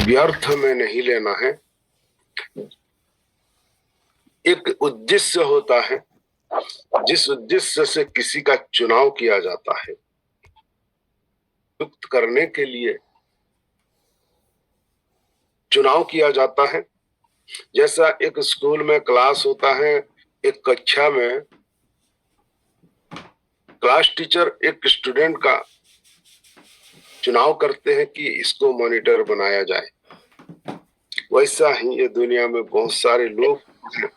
व्यर्थ में नहीं लेना है। एक उद्देश्य होता है, जिस उद्देश्य से किसी का चुनाव किया जाता है, युक्त करने के लिए चुनाव किया जाता है। जैसा एक स्कूल में क्लास होता है, एक कक्षा में क्लास टीचर एक स्टूडेंट का चुनाव करते हैं कि इसको मॉनिटर बनाया जाए, वैसा ही ये दुनिया में बहुत सारे लोग हैं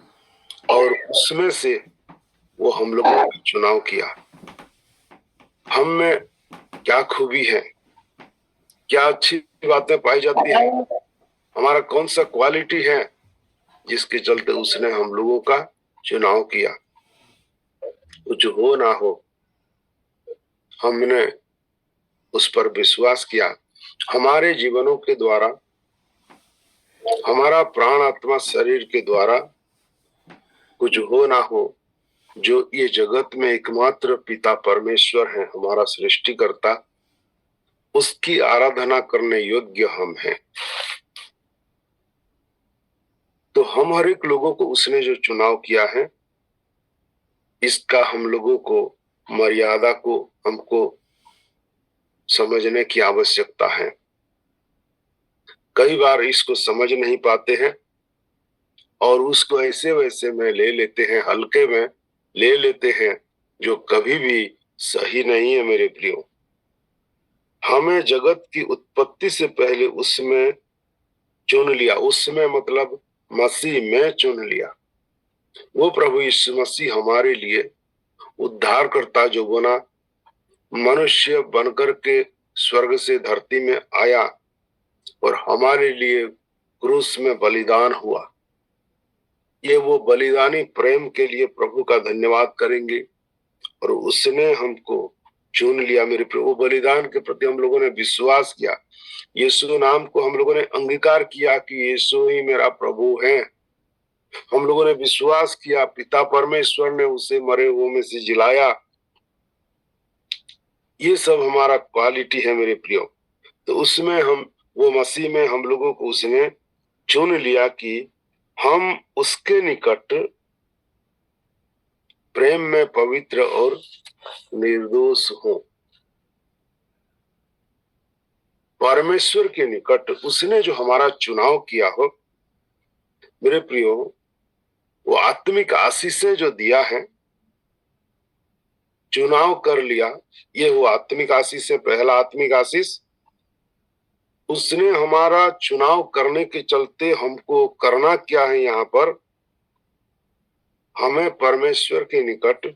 और उसमें से वो हम लोगों ने चुनाव किया। हम में क्या खूबी है, क्या अच्छी बातें पाई जाती है, हमारा कौन सा क्वालिटी है जिसके चलते उसने हम लोगों का चुनाव किया। कुछ हो ना हो, हमने उस पर विश्वास किया। हमारे जीवनों के द्वारा, हमारा प्राण आत्मा शरीर के द्वारा कुछ हो ना हो, जो ये जगत में एकमात्र पिता परमेश्वर है, हमारा सृष्टिकर्ता, उसकी आराधना करने योग्य हम हैं। तो हम हर एक लोगों को उसने जो चुनाव किया है, इसका हम लोगों को मर्यादा को हमको समझने की आवश्यकता है। कई बार इसको समझ नहीं पाते हैं और उसको ऐसे वैसे में ले लेते हैं, हल्के में ले लेते हैं, जो कभी भी सही नहीं है। मेरे प्रियो, हमें जगत की उत्पत्ति से पहले उसमें चुन लिया। उसमें मतलब मसीह में चुन लिया। वो प्रभु यीशु मसीह हमारे लिए उद्धारकर्ता जो बना, मनुष्य बनकर के स्वर्ग से धरती में आया और हमारे लिए क्रूस में बलिदान हुआ। ये वो बलिदानी प्रेम के लिए प्रभु का धन्यवाद करेंगे। और उसने हमको चुन लिया। मेरे प्रभु, वो बलिदान के प्रति हम लोगों ने विश्वास किया, यीशु नाम को हम लोगों ने अंगीकार किया कि यीशु ही मेरा प्रभु है। हम लोगों ने विश्वास किया, पिता परमेश्वर ने उसे मरे हुए में से जिलाया। ये सब हमारा क्वालिटी है मेरे प्रियो। तो उसमें हम, वो मसीह में हम लोगों को उसने चुन लिया कि हम उसके निकट प्रेम में पवित्र और निर्दोष हो। परमेश्वर के निकट उसने जो हमारा चुनाव किया हो मेरे प्रियो, वो आत्मिक आशीषें जो दिया है, चुनाव कर लिया, ये वो आत्मिक आशीष है। पहला आत्मिक आशीष, उसने हमारा चुनाव करने के चलते हमको करना क्या है, यहाँ पर हमें परमेश्वर के निकट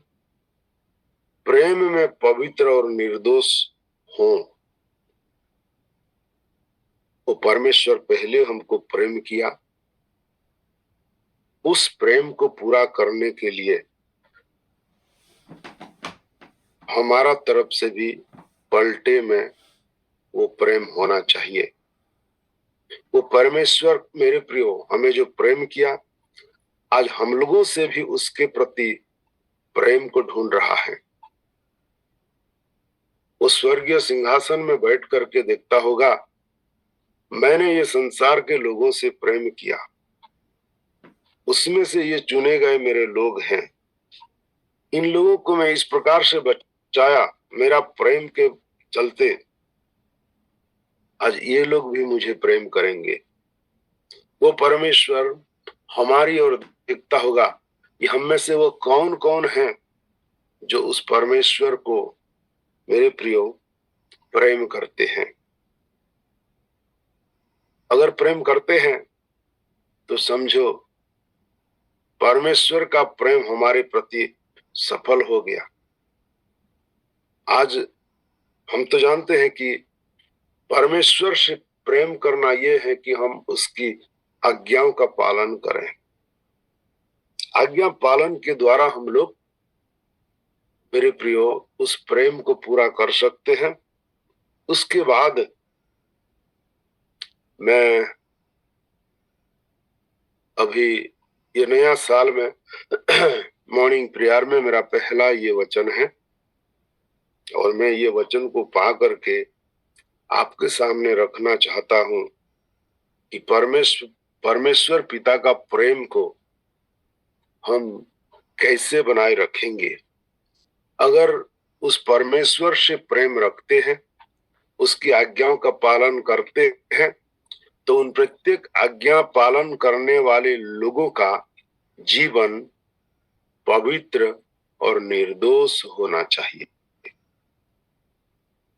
प्रेम में पवित्र और निर्दोष हो। वो परमेश्वर पहले हमको प्रेम किया, उस प्रेम को पूरा करने के लिए हमारा तरफ से भी पलटे में वो प्रेम होना चाहिए। वो परमेश्वर मेरे प्रियो हमें जो प्रेम किया, आज हम लोगों से भी उसके प्रति प्रेम को ढूंढ रहा है। वो स्वर्गीय सिंहासन में बैठ करके देखता होगा, मैंने ये संसार के लोगों से प्रेम किया, उसमें से ये चुने गए मेरे लोग हैं, इन लोगों को मैं इस प्रकार से बचाया मेरा प्रेम के चलते, आज ये लोग भी मुझे प्रेम करेंगे। वो परमेश्वर हमारी ओर देखता होगा कि हम में से वो कौन कौन है जो उस परमेश्वर को मेरे प्रियो प्रेम करते हैं। अगर प्रेम करते हैं तो समझो परमेश्वर का प्रेम हमारे प्रति सफल हो गया। आज हम तो जानते हैं कि परमेश्वर से प्रेम करना यह है कि हम उसकी आज्ञाओं का पालन करें। आज्ञा पालन के द्वारा हम लोग मेरे प्रियो उस प्रेम को पूरा कर सकते हैं। उसके बाद मैं अभी ये नया साल में मॉर्निंग प्रेयर में मेरा पहला ये वचन है और मैं ये वचन को पा करके आपके सामने रखना चाहता हूं। कि परमेश्वर पिता का प्रेम को हम कैसे बनाए रखेंगे। अगर उस परमेश्वर से प्रेम रखते हैं, उसकी आज्ञाओं का पालन करते हैं, तो उन प्रत्येक आज्ञा पालन करने वाले लोगों का जीवन पवित्र और निर्दोष होना चाहिए।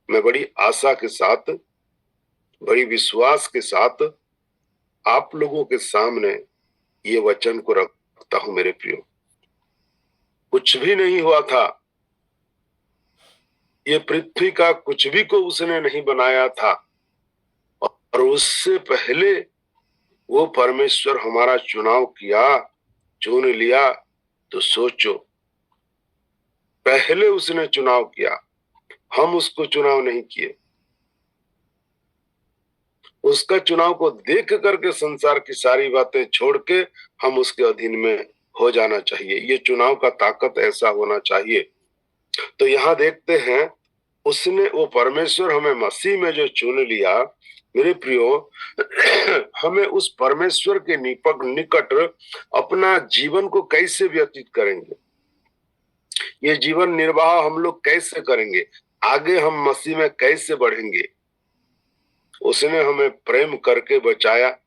मैं बड़ी आशा के साथ, बड़ी विश्वास के साथ आप लोगों के सामने ये वचन को रखता हूं मेरे प्रियो। कुछ भी नहीं हुआ था, ये पृथ्वी का कुछ भी को उसने नहीं बनाया था, और उससे पहले वो परमेश्वर हमारा चुनाव किया, चुन लिया। तो सोचो, पहले उसने चुनाव किया, हम उसको चुनाव नहीं किए। उसका चुनाव को देख करके संसार की सारी बातें छोड़ के हम उसके अधीन में हो जाना चाहिए। ये चुनाव का ताकत ऐसा होना चाहिए। तो यहाँ देखते हैं, उसने, वो परमेश्वर हमें मसीह में जो चुन लिया, मेरे प्रियो, हमें उस परमेश्वर के निकट अपना जीवन को कैसे व्यतीत करेंगे, ये जीवन निर्वाह हम लोग कैसे करेंगे, आगे हम मसीह में कैसे बढ़ेंगे। उसने हमें प्रेम करके बचाया।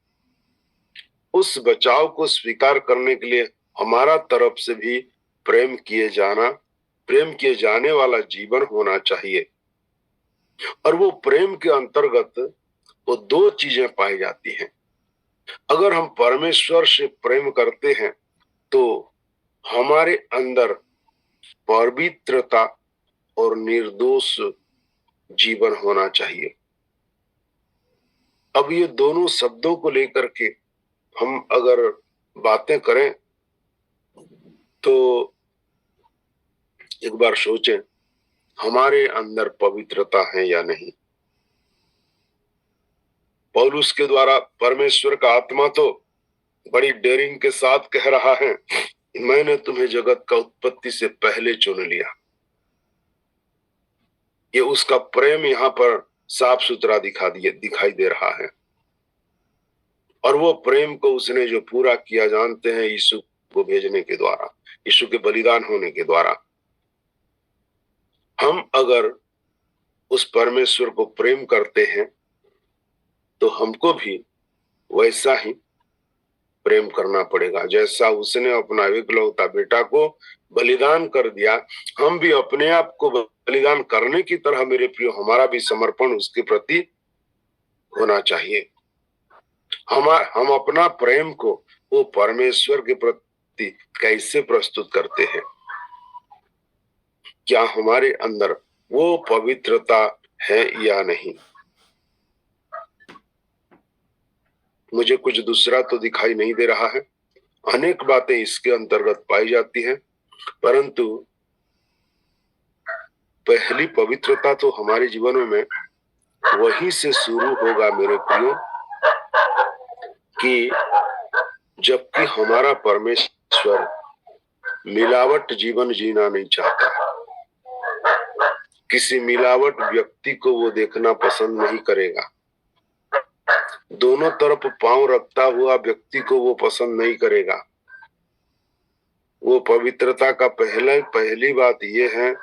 उस बचाव को स्वीकार करने के लिए हमारा तरफ से भी प्रेम किए जाने वाला जीवन होना चाहिए। और वो प्रेम के अंतर्गत वो दो चीजें पाई जाती हैं। अगर हम परमेश्वर से प्रेम करते हैं तो हमारे अंदर पवित्रता और निर्दोष जीवन होना चाहिए। अब ये दोनों शब्दों को लेकर के हम अगर बातें करें तो एक बार सोचें, हमारे अंदर पवित्रता है या नहीं। पौलुस के द्वारा परमेश्वर का आत्मा तो बड़ी डेयरिंग के साथ कह रहा है, मैंने तुम्हें जगत का उत्पत्ति से पहले चुन लिया। ये उसका प्रेम यहाँ पर साफ सुथरा दिखाई दे रहा है। और वो प्रेम को उसने जो पूरा किया, जानते हैं, यीशु को भेजने के द्वारा, यीशु के बलिदान होने के द्वारा। हम अगर उस परमेश्वर को प्रेम करते हैं तो हमको भी वैसा ही प्रेम करना पड़ेगा। जैसा उसने अपना एकलौता बेटा को बलिदान कर दिया, हम भी अपने आप को बलिदान करने की तरह, मेरे प्रियो, हमारा भी समर्पण उसके प्रति होना चाहिए। हम अपना प्रेम को वो परमेश्वर के प्रति कैसे प्रस्तुत करते हैं? क्या हमारे अंदर वो पवित्रता है या नहीं? मुझे कुछ दूसरा तो दिखाई नहीं दे रहा है। अनेक बातें इसके अंतर्गत पाई जाती हैं, परंतु पहली पवित्रता तो हमारे जीवनों में वहीं से शुरू होगा मेरे प्रियो, कि जबकि हमारा परमेश्वर मिलावट जीवन जीना नहीं चाहता। किसी मिलावट व्यक्ति को वो देखना पसंद नहीं करेगा। दोनों तरफ पांव रखता हुआ व्यक्ति को वो पसंद नहीं करेगा। वो पवित्रता का पहली बात ये है,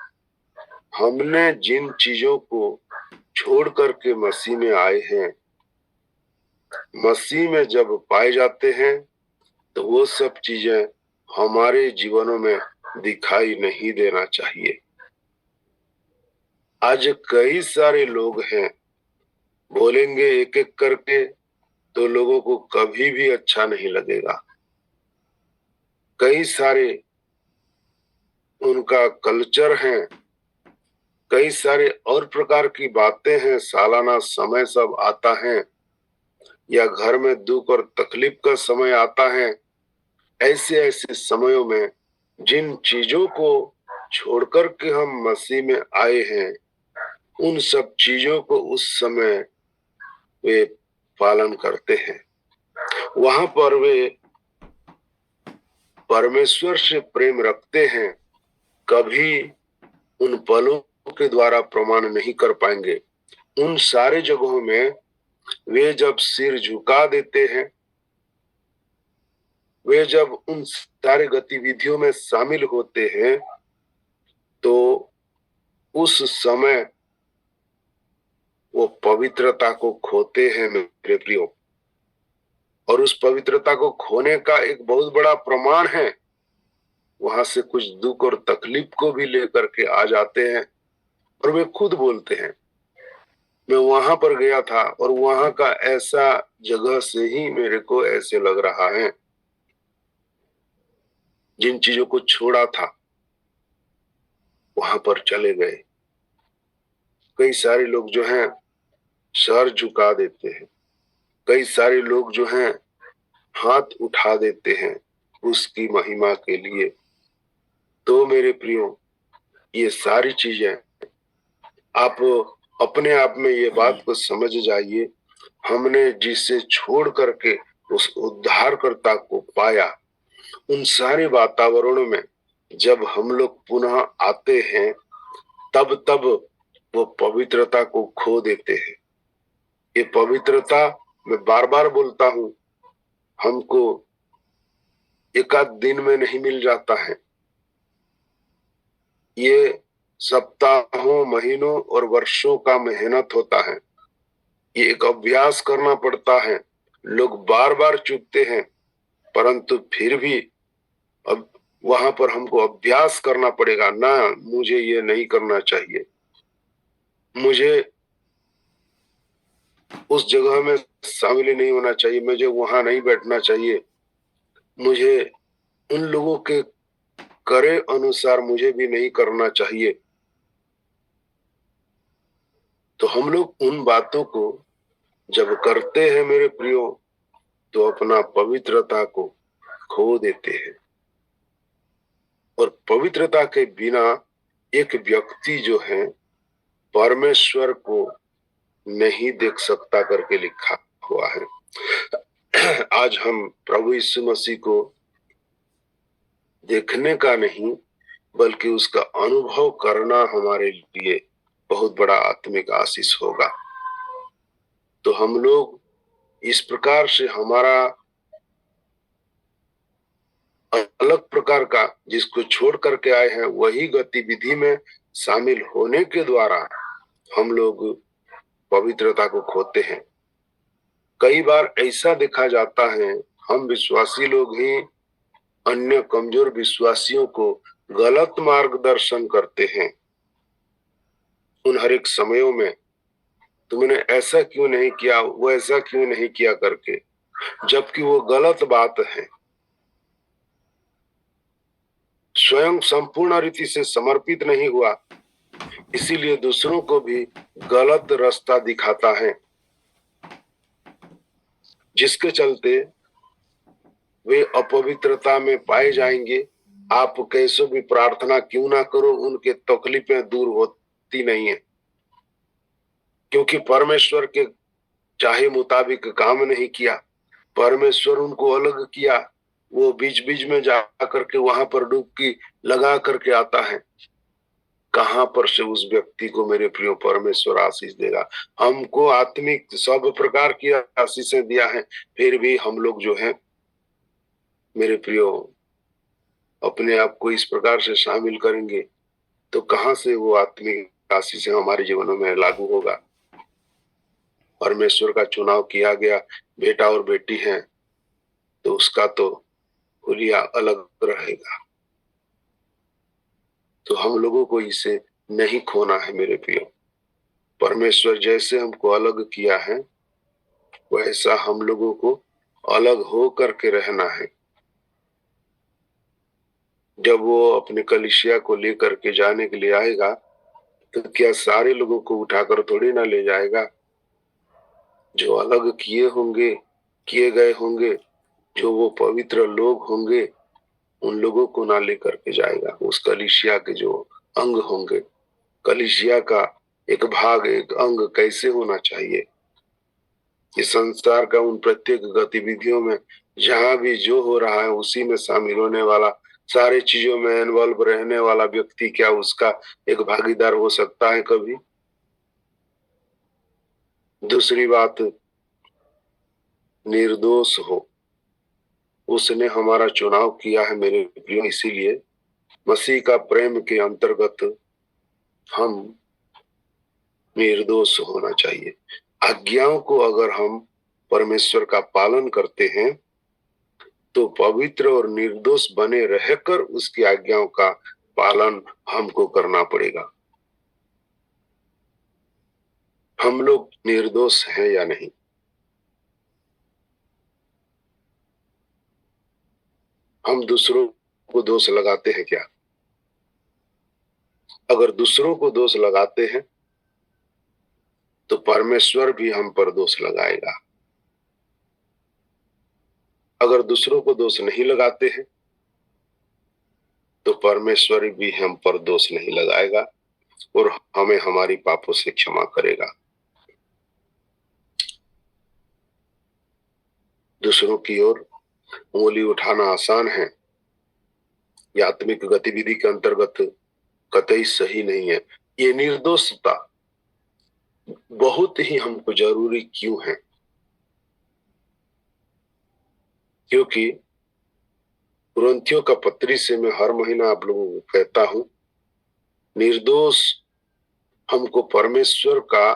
हमने जिन चीजों को छोड़ करके मसीह में आए हैं, मसीह में जब पाए जाते हैं तो वो सब चीजें हमारे जीवनों में दिखाई नहीं देना चाहिए। आज कई सारे लोग हैं, बोलेंगे एक एक करके तो लोगों को कभी भी अच्छा नहीं लगेगा। कई सारे उनका कल्चर है, कई सारे और प्रकार की बातें हैं, सालाना समय सब आता है, या घर में दुख और तकलीफ का समय आता है। ऐसे ऐसे समयों में जिन चीजों को छोड़कर के हम मसीह में आए हैं, उन सब चीजों को उस समय वे पालन करते हैं। वहां पर वे परमेश्वर से प्रेम रखते हैं। कभी उन पलों के द्वारा प्रमाण नहीं कर पाएंगे। उन सारे जगहों में वे जब सिर झुका देते हैं, वे जब उन सारे गतिविधियों में शामिल होते हैं, तो उस समय वो पवित्रता को खोते हैं मेरे प्रियो। और उस पवित्रता को खोने का एक बहुत बड़ा प्रमाण है, वहां से कुछ दुख और तकलीफ को भी लेकर के आ जाते हैं। और वे खुद बोलते हैं, मैं वहां पर गया था और वहां का ऐसा जगह से ही मेरे को ऐसे लग रहा है, जिन चीजों को छोड़ा था वहां पर चले गए। कई सारे लोग जो हैं सर झुका देते हैं, कई सारे लोग जो हैं हाथ उठा देते हैं उसकी महिमा के लिए। तो मेरे प्रियो, ये सारी चीजें आप अपने आप में ये बात को समझ जाइए, हमने जिसे छोड़ करके उस उद्धारकर्ता को पाया, उन सारे वातावरणों में जब हम लोग पुनः आते हैं, तब तब वो पवित्रता को खो देते हैं। ये पवित्रता, मैं बार बार बोलता हूं, हमको एक आध दिन में नहीं मिल जाता है। ये सप्ताहों, महीनों और वर्षों का मेहनत होता है। ये एक अभ्यास करना पड़ता है। लोग बार बार चूकते हैं, परंतु फिर भी अब वहां पर हमको अभ्यास करना पड़ेगा ना, मुझे ये नहीं करना चाहिए, मुझे उस जगह में शामिल ही नहीं होना चाहिए, मुझे वहां नहीं बैठना चाहिए, मुझे उन लोगों के करे अनुसार मुझे भी नहीं करना चाहिए। तो हम लोग उन बातों को जब करते हैं मेरे प्रियो, तो अपना पवित्रता को खो देते हैं। और पवित्रता के बिना एक व्यक्ति जो है परमेश्वर को नहीं देख सकता करके लिखा हुआ है। आज हम प्रभु यीशु मसीह को देखने का नहीं, बल्कि उसका अनुभव करना हमारे लिए बहुत बड़ा आत्मिक आशीष होगा। तो हम लोग इस प्रकार से हमारा अलग प्रकार का, जिसको छोड़ करके आए हैं, वही गतिविधि में शामिल होने के द्वारा हम लोग पवित्रता को खोते हैं। कई बार ऐसा देखा जाता है, हम विश्वासी लोग ही अन्य कमजोर विश्वासियों को गलत मार्गदर्शन करते हैं। उन हर एक समयों में तुमने ऐसा क्यों नहीं किया, वो ऐसा क्यों नहीं किया करके, जबकि वो गलत बात है। स्वयं संपूर्ण रीति से समर्पित नहीं हुआ, इसीलिए दूसरों को भी गलत रास्ता दिखाता है, जिसके चलते वे अपवित्रता में पाए जाएंगे। आप कैसे भी प्रार्थना क्यों ना करो, उनके तकलीफें दूर होती नहीं है, क्योंकि परमेश्वर के चाहे मुताबिक काम नहीं किया। परमेश्वर उनको अलग किया, वो बीच बीच में जा करके वहां पर डुबकी लगा करके आता है। कहां पर से उस व्यक्ति को मेरे प्रियो परमेश्वर आशीष देगा? हमको आत्मिक सब प्रकार की आशीषें दिया है, फिर भी हम लोग जो है मेरे प्रियो अपने आप को इस प्रकार से शामिल करेंगे, तो कहां से वो आत्मिक आशीषें हमारे जीवनों में लागू होगा? परमेश्वर का चुनाव किया गया बेटा और बेटी है, तो उसका तो हुलिया अलग रहेगा। तो हम लोगों को इसे नहीं खोना है मेरे प्रियो। परमेश्वर जैसे हमको अलग किया है, वैसा हम लोगों को अलग हो करके रहना है। जब वो अपने कलीसिया को लेकर के जाने के लिए आएगा, तो क्या सारे लोगों को उठाकर थोड़ी ना ले जाएगा? जो अलग किए होंगे, किए गए होंगे, जो वो पवित्र लोग होंगे, उन लोगों को ना लेकर के जाएगा। उस कलीसिया के जो अंग होंगे, कलीसिया का एक भाग, एक अंग कैसे होना चाहिए, इस संसार का उन प्रत्येक गतिविधियों में जहां भी जो हो रहा है उसी में शामिल होने वाला, सारे चीजों में इन्वॉल्व रहने वाला व्यक्ति क्या उसका एक भागीदार हो सकता है कभी? दूसरी बात, निर्दोष हो, उसने हमारा चुनाव किया है मेरे प्रियो। इसीलिए मसीह का प्रेम के अंतर्गत हम निर्दोष होना चाहिए। आज्ञाओं को अगर हम परमेश्वर का पालन करते हैं तो पवित्र और निर्दोष बने रहकर उसकी आज्ञाओं का पालन हमको करना पड़ेगा। हम लोग निर्दोष हैं या नहीं? हम दूसरों को दोष लगाते हैं क्या? अगर दूसरों को दोष लगाते हैं तो परमेश्वर भी हम पर दोष लगाएगा। अगर दूसरों को दोष नहीं लगाते हैं तो परमेश्वर भी हम पर दोष नहीं लगाएगा और हमें हमारी पापों से क्षमा करेगा। दूसरों की ओर उंगली उठाना आसान है, यह आत्मिक गतिविधि के अंतर्गत कतई सही नहीं है। ये निर्दोषता बहुत ही हमको जरूरी क्यों है? क्योंकि कुरिन्थियों का पत्री से मैं हर महीना आप लोगों को कहता हूं, निर्दोष हमको परमेश्वर का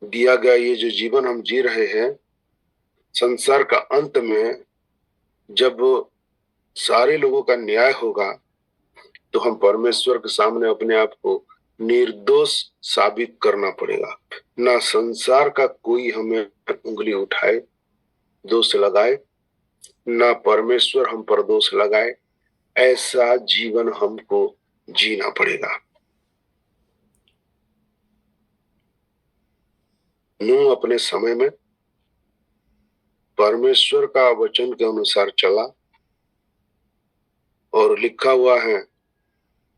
दिया गया ये जो जीवन हम जी रहे हैं, संसार का अंत में जब सारे लोगों का न्याय होगा तो हम परमेश्वर के सामने अपने आप को निर्दोष साबित करना पड़ेगा। ना संसार का कोई हमें उंगली उठाए, दोष लगाए, ना परमेश्वर हम पर दोष लगाए। ऐसा जीवन हमको जीना पड़ेगा। नूह अपने समय में परमेश्वर का वचन के अनुसार चला और लिखा हुआ है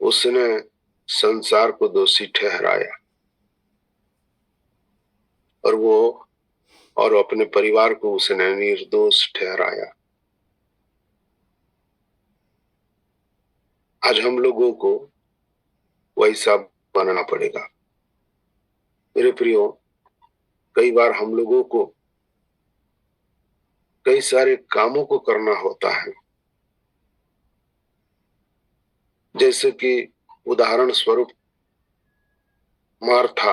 उसने संसार को दोषी ठहराया और अपने परिवार को उसने निर्दोष ठहराया। आज हम लोगों को वैसा बनना पड़ेगा। मेरे प्रियो, कई बार हम लोगों को कई सारे कामों को करना होता है, जैसे कि उदाहरण स्वरूप मार्था,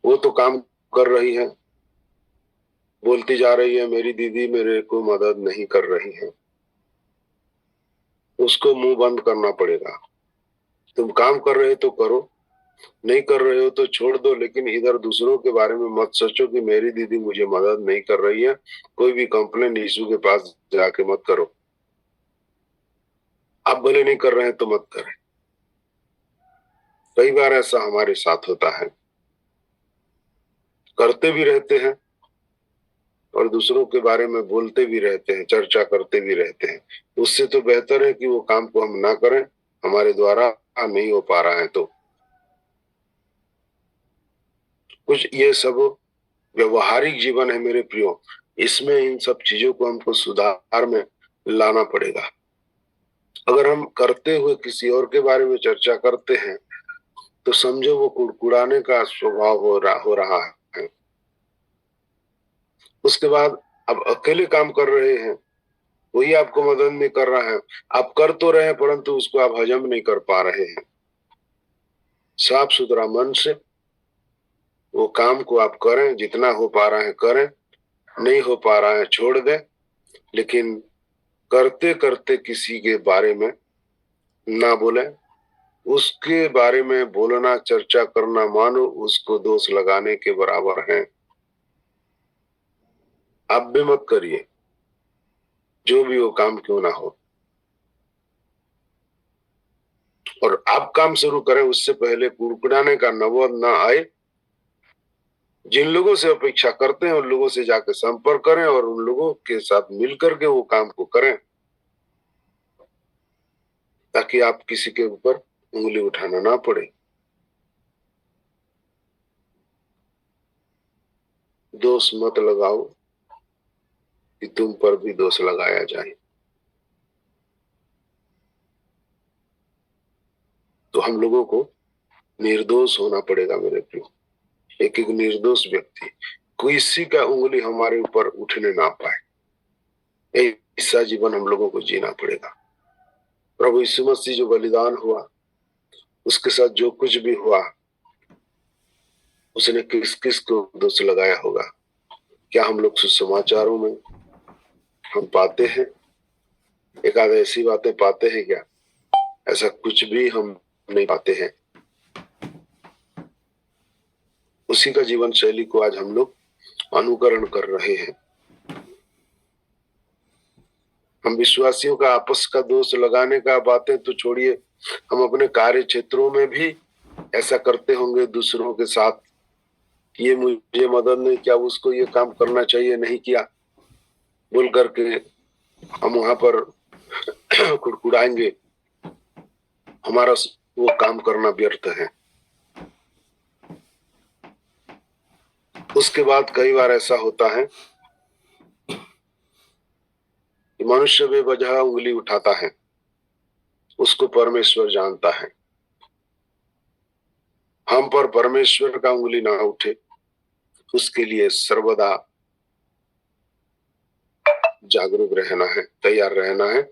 वो तो काम कर रही है, बोलती जा रही है मेरी दीदी मेरे को मदद नहीं कर रही है। उसको मुंह बंद करना पड़ेगा। तुम काम कर रहे हो तो करो, नहीं कर रहे हो तो छोड़ दो, लेकिन इधर दूसरों के बारे में मत सोचो कि मेरी दीदी मुझे मदद नहीं कर रही है। कोई भी कंप्लेंट यीशु के पास जाके मत करो। आप भले नहीं कर रहे हैं तो मत करें। कई बार ऐसा हमारे साथ होता है, करते भी रहते हैं और दूसरों के बारे में बोलते भी रहते हैं, चर्चा करते भी रहते हैं। उससे तो बेहतर है कि वो काम को हम ना करें, हमारे द्वारा नहीं हो पा रहा है तो। कुछ ये सब व्यवहारिक जीवन है मेरे प्रियो, इसमें इन सब चीजों को हमको सुधार में लाना पड़ेगा। अगर हम करते हुए किसी और के बारे में चर्चा करते हैं तो समझो वो कुड़कुड़ाने का स्वभाव हो रहा है। उसके बाद अब अकेले काम कर रहे हैं, कोई आपको मदद नहीं कर रहा है, आप कर तो रहे हैं परंतु उसको आप हजम नहीं कर पा रहे हैं। साफ सुथरा मन से वो काम को आप करें, जितना हो पा रहा है करें, नहीं हो पा रहा है छोड़ दें, लेकिन करते करते किसी के बारे में ना बोलें। उसके बारे में बोलना, चर्चा करना मानो उसको दोष लगाने के बराबर है। आप भी मत करिए, जो भी वो काम क्यों ना हो। और आप काम शुरू करें उससे पहले कुड़कुड़ाने का नौबत ना आए। जिन लोगों से अपेक्षा करते हैं उन लोगों से जाकर संपर्क करें और उन लोगों के साथ मिलकर के वो काम को करें, ताकि आप किसी के ऊपर उंगली उठाना ना पड़े। दोष मत लगाओ कि तुम पर भी दोष लगाया जाए। तो हम लोगों को निर्दोष होना पड़ेगा मेरे प्रियो। एक एक निर्दोष व्यक्ति, किसी का उंगली हमारे ऊपर उठने ना पाए। ऐसा जीवन हम लोगों को जीना पड़ेगा। प्रभु यीशु मसीह जो बलिदान हुआ, उसके साथ जो कुछ भी हुआ, उसने किस किस को दोष लगाया होगा? क्या हम लोग सुसमाचारों में हम पाते हैं? एक आध ऐसी बातें पाते हैं क्या? ऐसा कुछ भी हम नहीं पाते हैं। उसी का जीवन शैली को आज हम लोग अनुकरण कर रहे हैं। हम विश्वासियों का आपस का दोष लगाने का बातें तो छोड़िए, हम अपने कार्य क्षेत्रों में भी ऐसा करते होंगे दूसरों के साथ। ये मुझे मदद नहीं किया, उसको ये काम करना चाहिए, नहीं किया बोल करके हम वहां पर कुड़कुड़ाएंगे। हमारा वो काम करना व्यर्थ है। उसके बाद कई बार ऐसा होता है कि मनुष्य बेवजह उंगली उठाता है, उसको परमेश्वर जानता है। हम पर परमेश्वर का उंगली ना उठे, उसके लिए सर्वदा जागरूक रहना है, तैयार रहना है।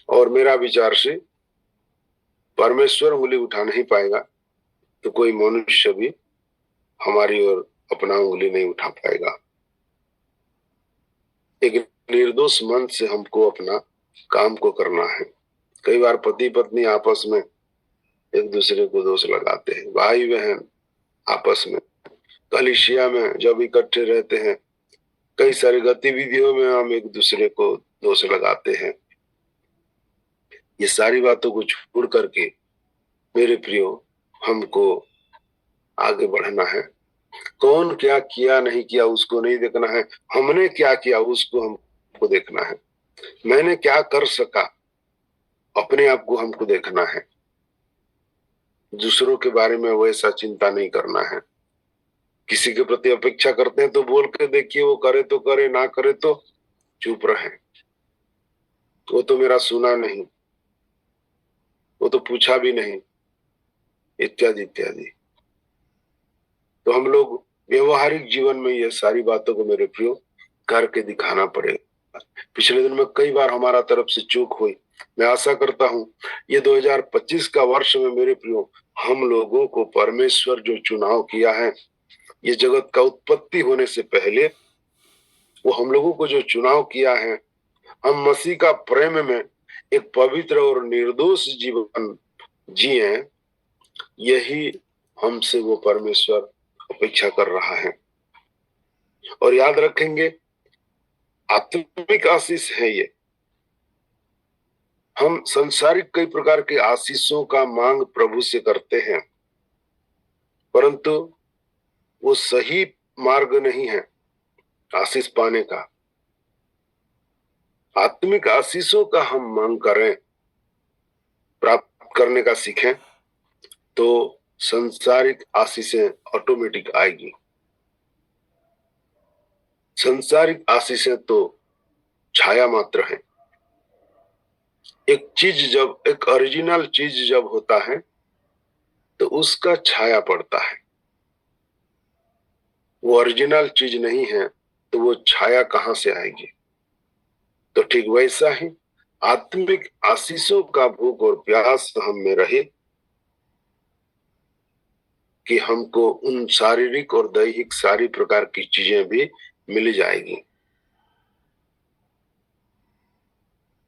और मेरा विचार से परमेश्वर उंगली उठा नहीं पाएगा तो कोई मनुष्य भी हमारी ओर अपना उंगली नहीं उठा पाएगा। एक निर्दोष मन से हमको अपना काम को करना है। कई बार पति पत्नी आपस में एक दूसरे को दोष लगाते हैं, भाई बहन आपस में, कलीसिया में जब इकट्ठे रहते हैं, कई सारी गतिविधियों में हम एक दूसरे को दोष लगाते हैं। ये सारी बातों को छोड़ करके मेरे प्रियो, हमको आगे बढ़ना है। कौन क्या किया नहीं किया उसको नहीं देखना है, हमने क्या किया उसको हमको देखना है। मैंने क्या कर सका, अपने आप को हमको देखना है। दूसरों के बारे में वैसा चिंता नहीं करना है। किसी के प्रति अपेक्षा करते हैं तो बोल के देखिए, वो करे तो करे, ना करे तो चुप रहे। वो तो मेरा सुना नहीं, वो तो पूछा भी नहीं, इत्यादि इत्यादि। तो हम लोग व्यवहारिक जीवन में ये सारी बातों को मेरे प्रियो करके दिखाना पड़ेगा। पिछले दिन में कई बार हमारा तरफ से चूक हुई। मैं आशा करता हूं ये 2025 का वर्ष में मेरे प्रियो, हम लोगों को परमेश्वर जो चुनाव किया है, ये जगत का उत्पत्ति होने से पहले वो हम लोगों को जो चुनाव किया है, हम मसीह का प्रेम में एक पवित्र और निर्दोष जीवन जिए, यही हमसे वो परमेश्वर अपेक्षा कर रहा है। और याद रखेंगे, आत्मिक आशीष है ये। हम संसारिक कई प्रकार के आशीषों का मांग प्रभु से करते हैं, परंतु वो सही मार्ग नहीं है आशीष पाने का। आत्मिक आशीषों का हम मांग करें, प्राप्त करने का सीखें, तो संसारिक आशीषें ऑटोमेटिक आएगी। संसारिक आशीषें तो छाया मात्र है। एक चीज जब, एक ओरिजिनल चीज जब होता है तो उसका छाया पड़ता है। वो ओरिजिनल चीज नहीं है तो वो छाया कहां से आएगी? तो ठीक वैसा ही आत्मिक आशीषों का भूख और प्यास हम में रहे कि हमको उन शारीरिक और दैहिक सारी प्रकार की चीजें भी मिल जाएगी।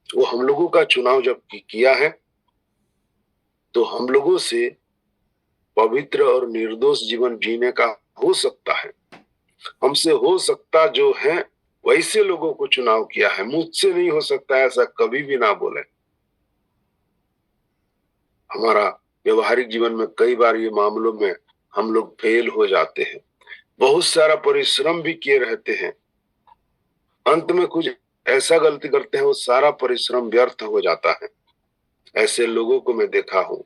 वो हम लोगों का चुनाव जब किया है तो हम लोगों से पवित्र और निर्दोष जीवन जीने का हो सकता है, हमसे हो सकता जो है वैसे लोगों को चुनाव किया है। मुझसे नहीं हो सकता ऐसा कभी भी ना बोले। हमारा व्यवहारिक जीवन में कई बार ये मामलों में हम लोग फेल हो जाते हैं, बहुत सारा परिश्रम भी किए रहते हैं, अंत में कुछ ऐसा गलती करते हैं वो सारा परिश्रम व्यर्थ हो जाता है। ऐसे लोगों को मैं देखा हूं,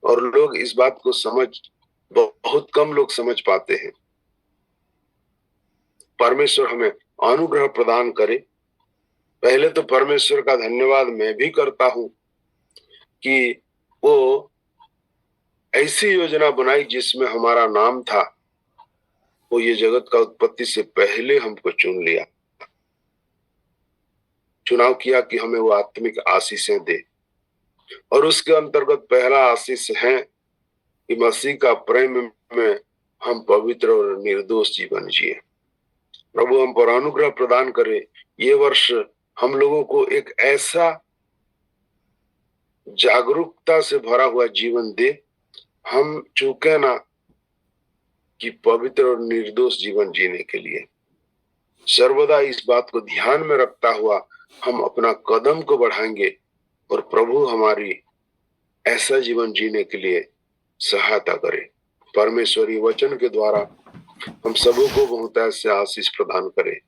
और लोग इस बात को बहुत कम लोग समझ पाते हैं। परमेश्वर हमें अनुग्रह प्रदान करे। पहले तो परमेश्वर का धन्यवाद मैं भी करता हूं कि वो ऐसी योजना बनाई जिसमें हमारा नाम था। वो ये जगत का उत्पत्ति से पहले हमको चुन लिया, चुनाव किया कि हमें वो आत्मिक आशीषें दे। और उसके अंतर्गत पहला आशीष है कि मसीह का प्रेम में हम पवित्र और निर्दोष जीवन जिए। प्रभु हम पर अनुग्रह प्रदान करे, ये वर्ष हम लोगों को एक ऐसा जागरूकता से भरा हुआ जीवन दे, हम चूके ना कि पवित्र और निर्दोष जीवन जीने के लिए। सर्वदा इस बात को ध्यान में रखता हुआ हम अपना कदम को बढ़ाएंगे और प्रभु हमारी ऐसा जीवन जीने के लिए सहायता करे। परमेश्वरी वचन के द्वारा हम सबों को बहुत ऐसे आशीष प्रदान करे।